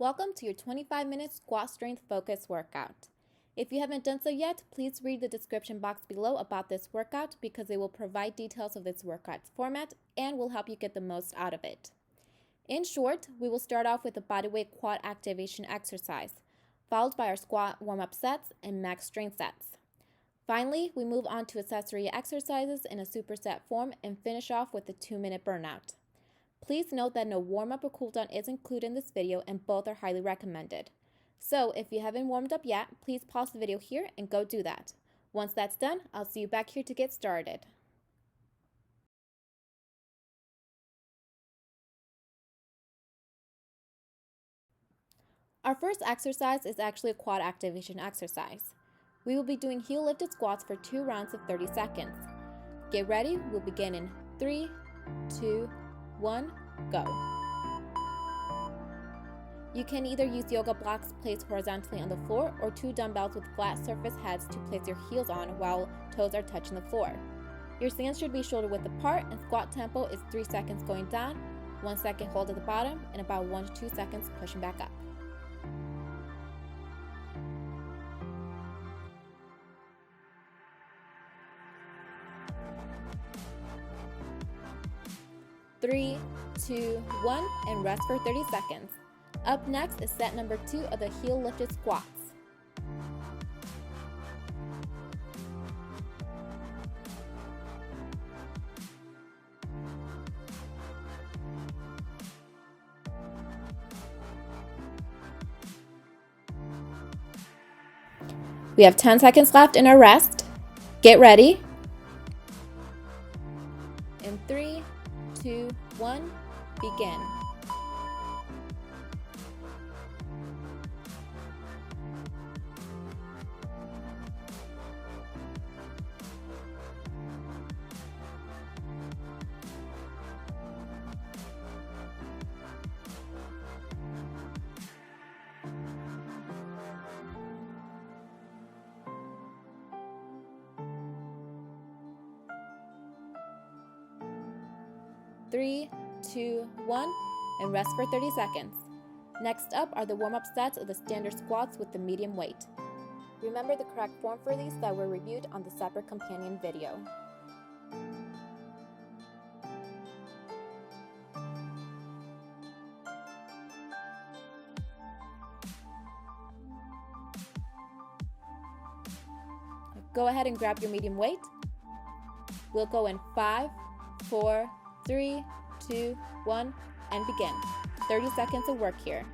Welcome to your 25-minute squat strength focus workout. If you haven't done so yet, please read the description box below about this workout because it will provide details of this workout's format and will help you get the most out of it. In short, we will start off with a bodyweight quad activation exercise, followed by our squat warm-up sets and max strength sets. Finally, we move on to accessory exercises in a superset form and finish off with a 2-minute burnout. Please note that no warm-up or cooldown is included in this video and both are highly recommended. So if you haven't warmed up yet, please pause the video here and go do that. Once that's done, I'll see you back here to get started. Our first exercise is actually a quad activation exercise. We will be doing heel lifted squats for 2 rounds of 30 seconds. Get ready, we'll begin in 3, 2, 1, go. You can either use yoga blocks placed horizontally on the floor or 2 dumbbells with flat surface heads to place your heels on while toes are touching the floor. Your stance should be shoulder width apart and squat tempo is 3 seconds going down, 1 second hold at the bottom, and about 1 to 2 seconds pushing back up. Three, 2, 1, and rest for 30 seconds. Up next is set number 2 of the heel lifted squats. We have 10 seconds left in our rest. Get ready. In 3, 2, 1, begin. Three, 2, 1, and rest for 30 seconds. Next up are the warm-up sets of the standard squats with the medium weight. Remember the correct form for these that were reviewed on the separate companion video. Go ahead and grab your medium weight. We'll go in 5, 4, 3, 2, 1, and begin. 30 seconds of work here.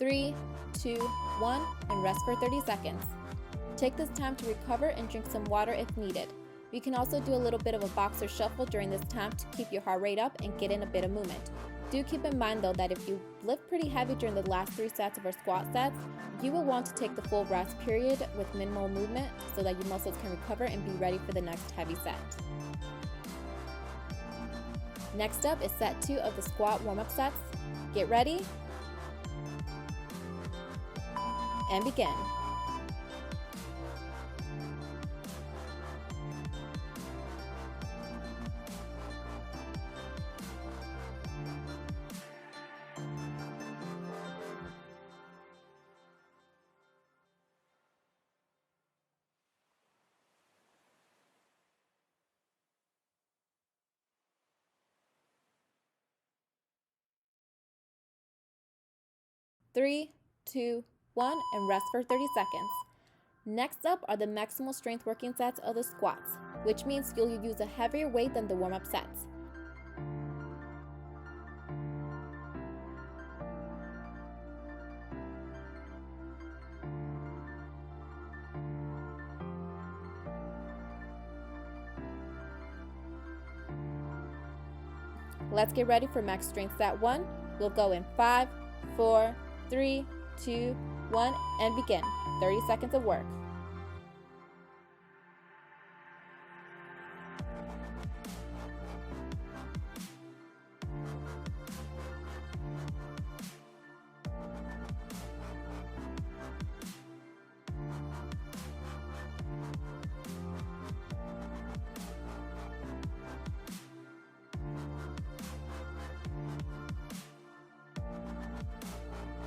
Three, 2, 1, and rest for 30 seconds. Take this time to recover and drink some water if needed. You can also do a little bit of a boxer shuffle during this time to keep your heart rate up and get in a bit of movement. Do keep in mind though that if you lift pretty heavy during the last 3 sets of our squat sets, you will want to take the full rest period with minimal movement so that your muscles can recover and be ready for the next heavy set. Next up is set 2 of the squat warm-up sets. Get ready and begin. Three, 2, 1, and rest for 30 seconds. Next up are the maximal strength working sets of the squats, which means you'll use a heavier weight than the warm-up sets. Let's get ready for max strength set 1. We'll go in 5, 4, 3, 2, 1, and begin. 30 seconds of work.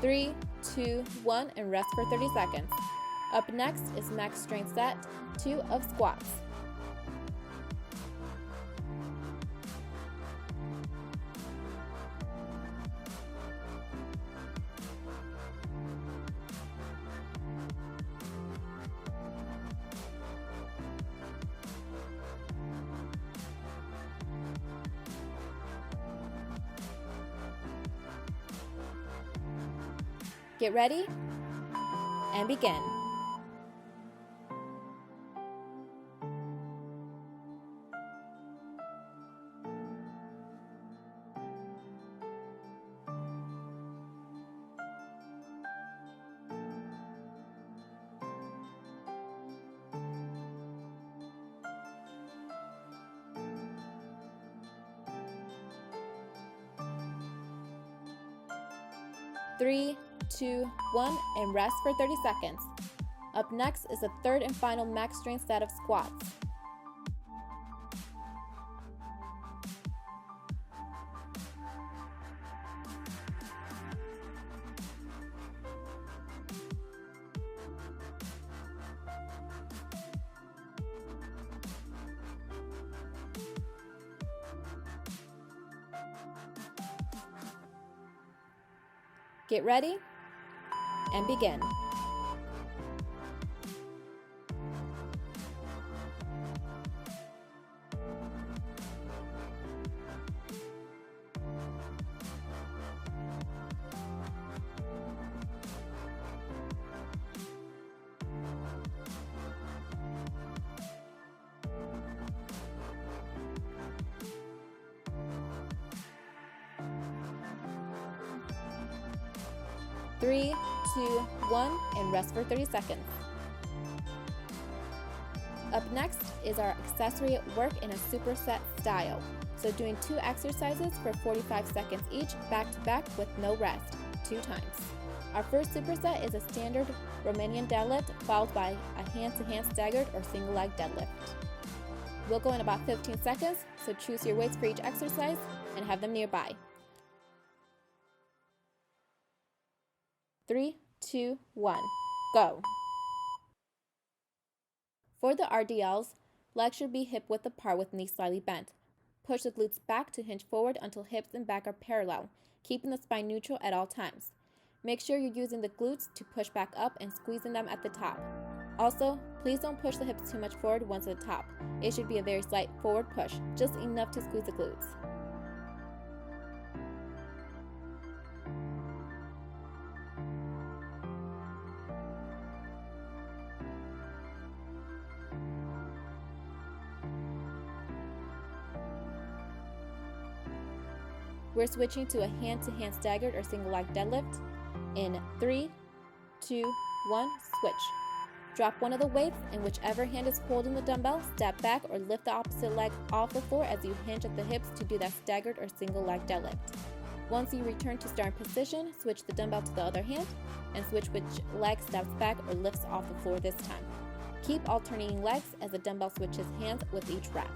3, 2, 1, and rest for 30 seconds. Up next is max strength set 2 of squats. Get ready and begin. Three, 2, 1, and rest for 30 seconds. Up next is the third and final max strength set of squats. Get ready and begin. Three, 2, 1, and rest for 30 seconds. Up next is our accessory work in a superset style. So doing 2 exercises for 45 seconds each, back to back with no rest, 2 times. Our first superset is a standard Romanian deadlift followed by a hand-to-hand staggered or single leg deadlift. We'll go in about 15 seconds, so choose your weights for each exercise and have them nearby. 3, 2, 1, go. For the RDLs, legs should be hip width apart with knees slightly bent. Push the glutes back to hinge forward until hips and back are parallel, keeping the spine neutral at all times. Make sure you're using the glutes to push back up and squeezing them at the top. Also, please don't push the hips too much forward once at the top. It should be a very slight forward push, just enough to squeeze the glutes. We're switching to a hand-to-hand staggered or single leg deadlift. In 3, 2, 1, switch. Drop one of the weights and whichever hand is holding the dumbbell, step back or lift the opposite leg off the floor as you hinge at the hips to do that staggered or single leg deadlift. Once you return to starting position, switch the dumbbell to the other hand and switch which leg steps back or lifts off the floor this time. Keep alternating legs as the dumbbell switches hands with each rep.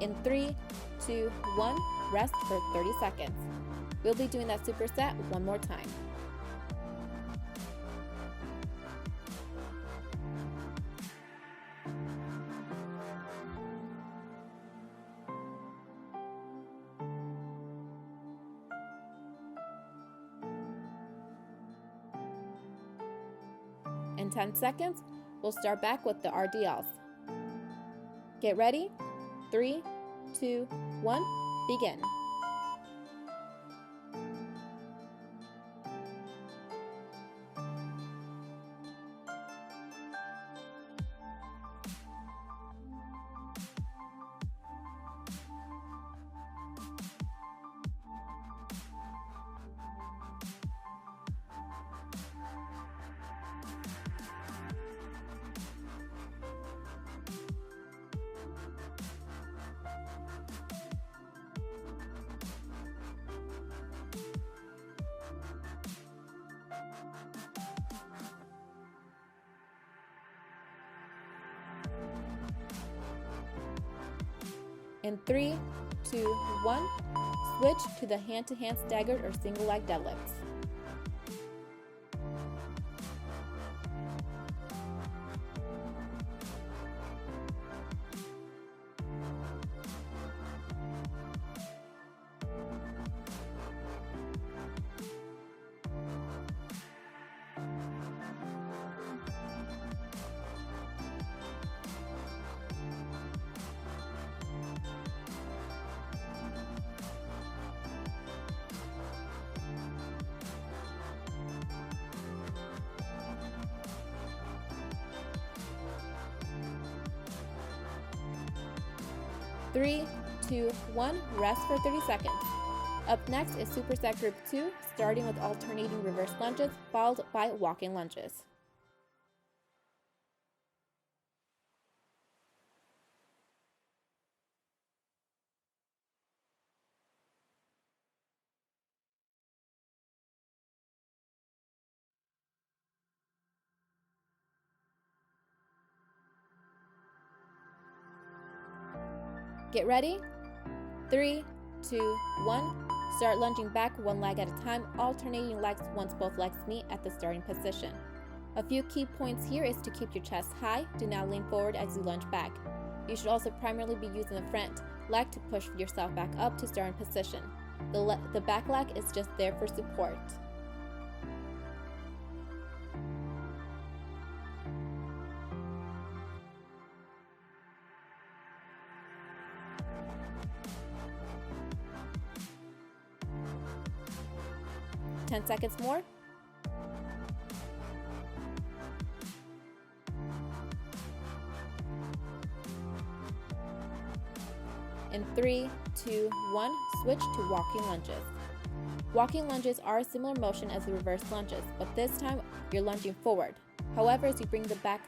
In 3, 2, 1, rest for 30 seconds. We'll be doing that superset one more time. In 10 seconds, we'll start back with the RDLs. Get ready? 3, 2, 1, begin. In 3, 2, 1, switch to the hand-to-hand staggered or single leg deadlifts. Three, 2, 1, rest for 30 seconds. Up next is Superset Group 2, starting with alternating reverse lunges, followed by walking lunges. Get ready. 3, 2, 1. Start lunging back one leg at a time, alternating legs once both legs meet at the starting position. A few key points here is to keep your chest high. Do not lean forward as you lunge back. You should also primarily be using the front leg to push yourself back up to starting position. The back leg is just there for support. Ten seconds more. In 3, 2, 1, switch to walking lunges. Walking lunges are a similar motion as the reverse lunges, but this time you're lunging forward. However, as you bring the back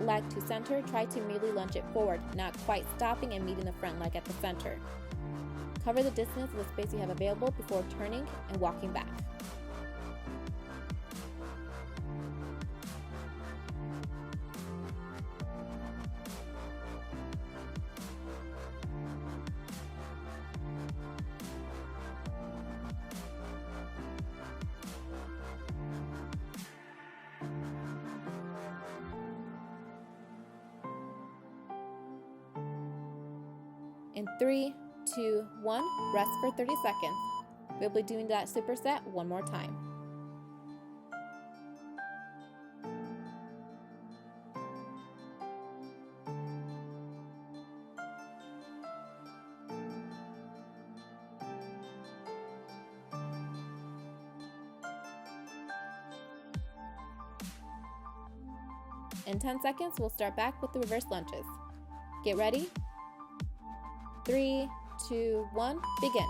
leg to center, try to immediately lunge it forward, not quite stopping and meeting the front leg at the center. Cover the distance of the space you have available before turning and walking back. In 3, 2, 1, rest for 30 seconds. We'll be doing that superset one more time. In 10 seconds, we'll start back with the reverse lunges. Get ready. 3, 2, 1, begin.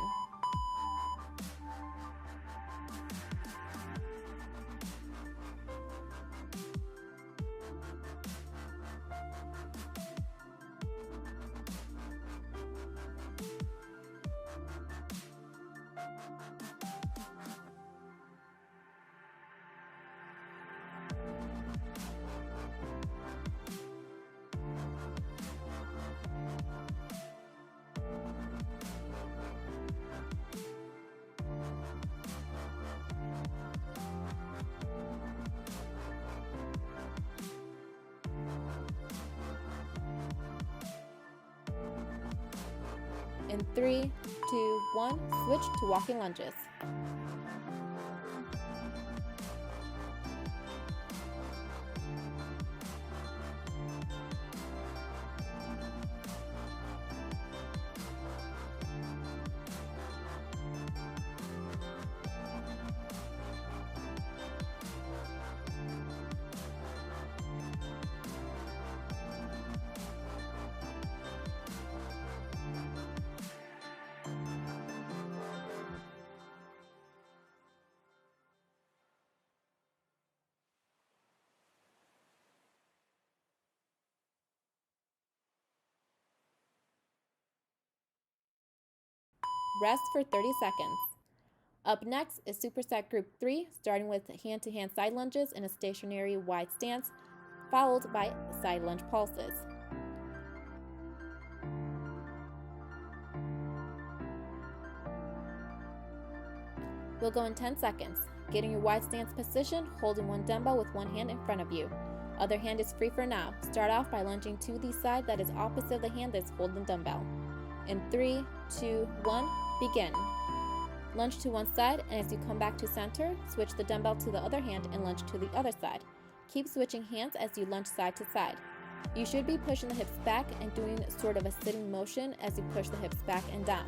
In 3, 2, 1, switch to walking lunges. Rest for 30 seconds. Up next is Superset Group 3, starting with hand-to-hand side lunges in a stationary wide stance, followed by side lunge pulses. We'll go in 10 seconds. Get in your wide stance position, holding one dumbbell with one hand in front of you. Other hand is free for now. Start off by lunging to the side that is opposite of the hand that's holding the dumbbell. In 3, 2, 1, begin. Lunge to one side, and as you come back to center, switch the dumbbell to the other hand and lunge to the other side. Keep switching hands as you lunge side to side. You should be pushing the hips back and doing sort of a sitting motion as you push the hips back and down.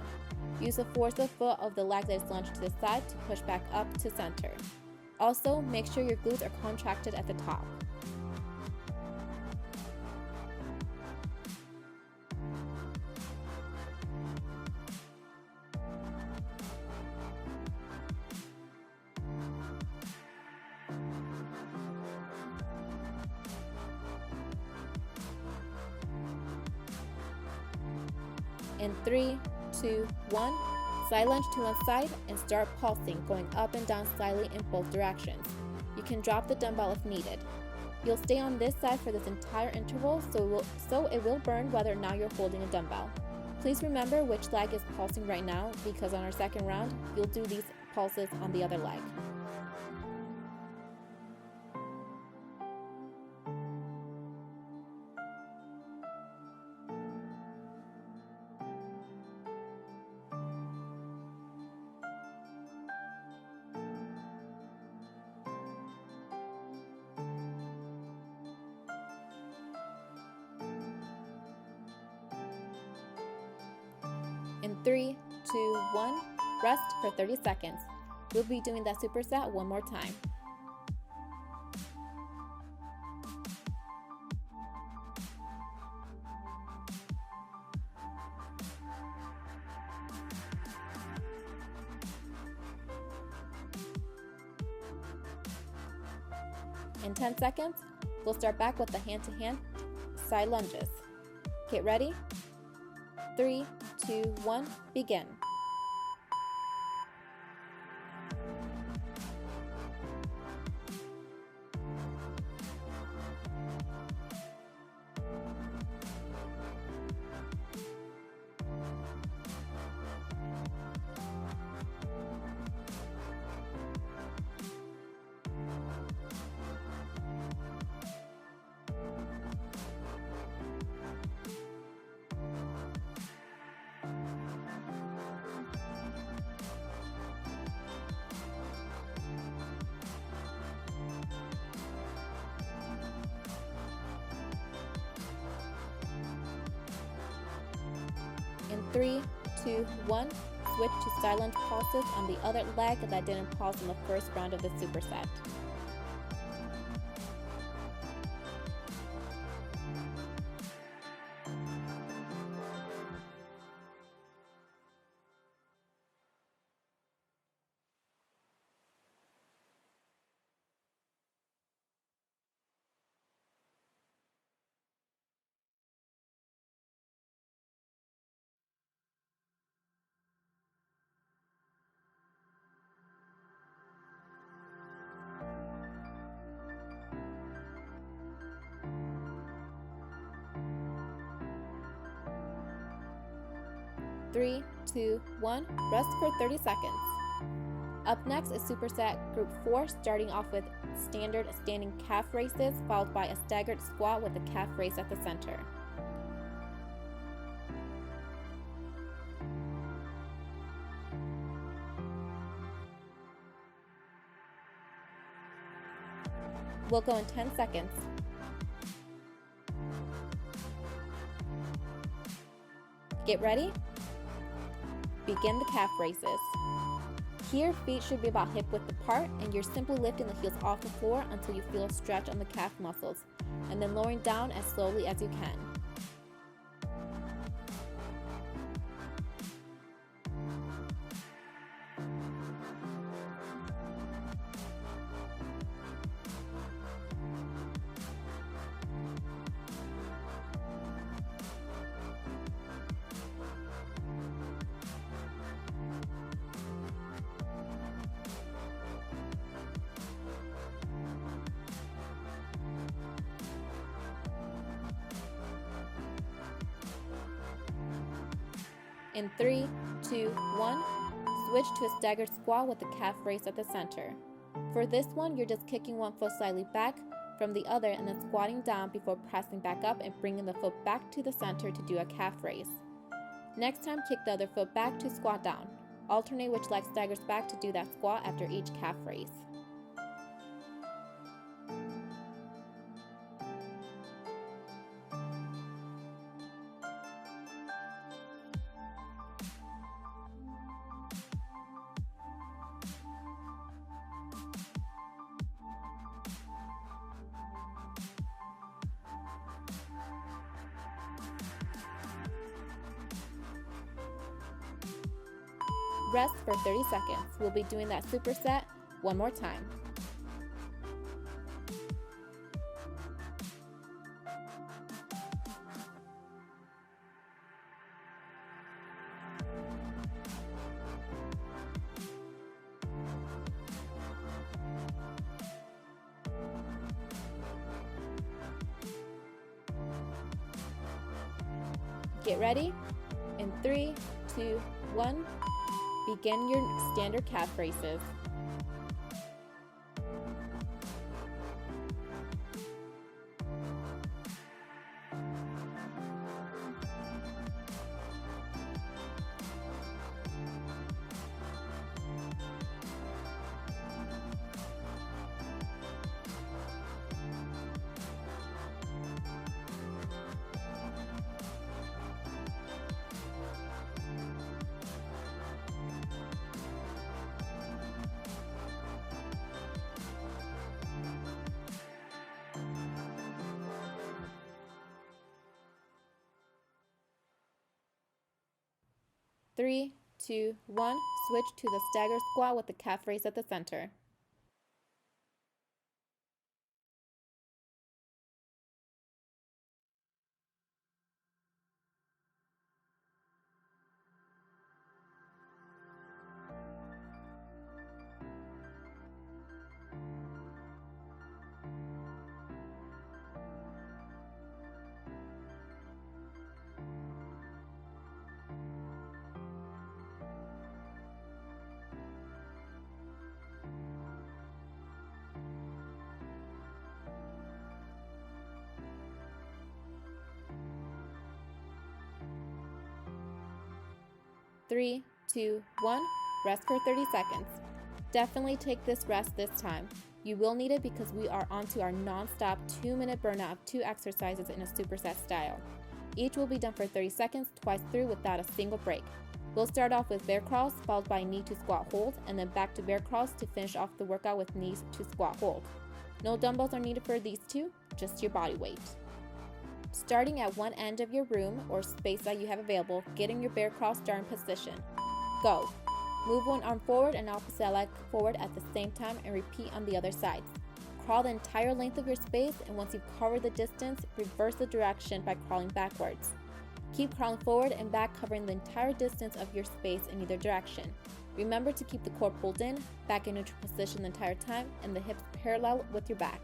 Use the force of the foot of the leg that is lunged to the side to push back up to center. Also, make sure your glutes are contracted at the top. In 3, 2, 1, side lunge to one side and start pulsing, going up and down slightly in both directions. You can drop the dumbbell if needed. You'll stay on this side for this entire interval, so it will burn whether or not you're holding a dumbbell. Please remember which leg is pulsing right now, because on our second round, you'll do these pulses on the other leg. In 3, 2, 1, rest for 30 seconds. We'll be doing that superset one more time. In 10 seconds, we'll start back with the hand-to-hand side lunges. Get ready? 3, 2, 1, begin. In 3, 2, 1, switch to side lunge pulses on the other leg that didn't pulse in the first round of the superset. Three, 2, 1, rest for 30 seconds. Up next is Superset Group 4, starting off with standard standing calf raises, followed by a staggered squat with a calf raise at the center. We'll go in 10 seconds. Get ready? Begin the calf raises. Here, feet should be about hip width apart, and you're simply lifting the heels off the floor until you feel a stretch on the calf muscles, and then lowering down as slowly as you can. In 3, 2, 1, Switch to a staggered squat with the calf raise at the center. For this one, you're just kicking one foot slightly back from the other and then squatting down before pressing back up and bringing the foot back to the center to do a calf raise. Next time, kick the other foot back to squat down. Alternate which leg staggers back to do that squat after each calf raise. Rest for 30 seconds. We'll be doing that superset one more time. Get ready. In 3, 2, 1. Begin your standard calf raises. Three, 2, 1. Switch to the stagger squat with the calf raise at the center. Three, 2, 1. Rest for 30 seconds. Definitely take this rest this time. You will need it because we are onto our non-stop 2-minute burnout of 2 exercises in a superset style. Each will be done for 30 seconds, twice through without a single break. We'll start off with bear crawls, followed by knee to squat hold, and then back to bear crawls to finish off the workout with knees to squat hold. No dumbbells are needed for these two, just your body weight. Starting at one end of your room or space that you have available, get in your bear crawl starting position. Go. Move one arm forward and opposite leg forward at the same time and repeat on the other sides. Crawl the entire length of your space, and once you've covered the distance, reverse the direction by crawling backwards. Keep crawling forward and back, covering the entire distance of your space in either direction. Remember to keep the core pulled in, back in neutral position the entire time, and the hips parallel with your back.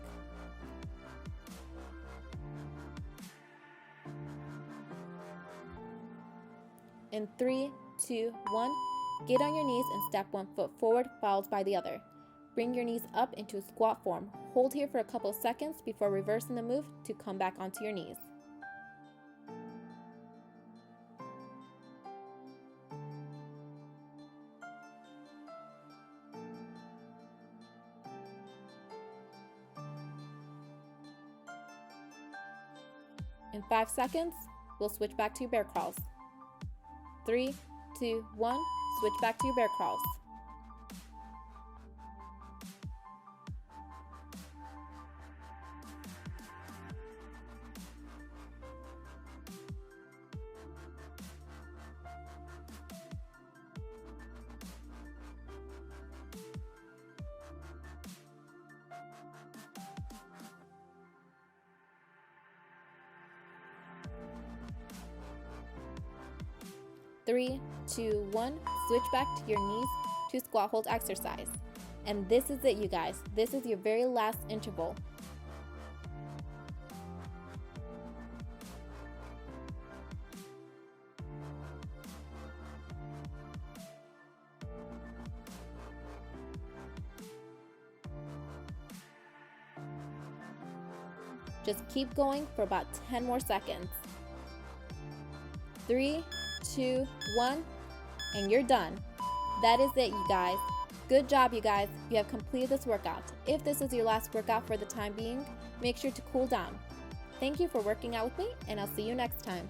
In 3, 2, 1, get on your knees and step one foot forward, followed by the other. Bring your knees up into a squat form. Hold here for a couple of seconds before reversing the move to come back onto your knees. In 5 seconds, we'll switch back to your bear crawls. 3, 2, 1, switch back to your bear crawls. Three, 2, 1, switch back to your knees to squat hold exercise. And this is it, you guys. This is your very last interval. Just keep going for about 10 more seconds. 3, 2, 1, and you're done. That is it, you guys. Good job, you guys. You have completed this workout. If this is your last workout for the time being, make sure to cool down. Thank you for working out with me, and I'll see you next time.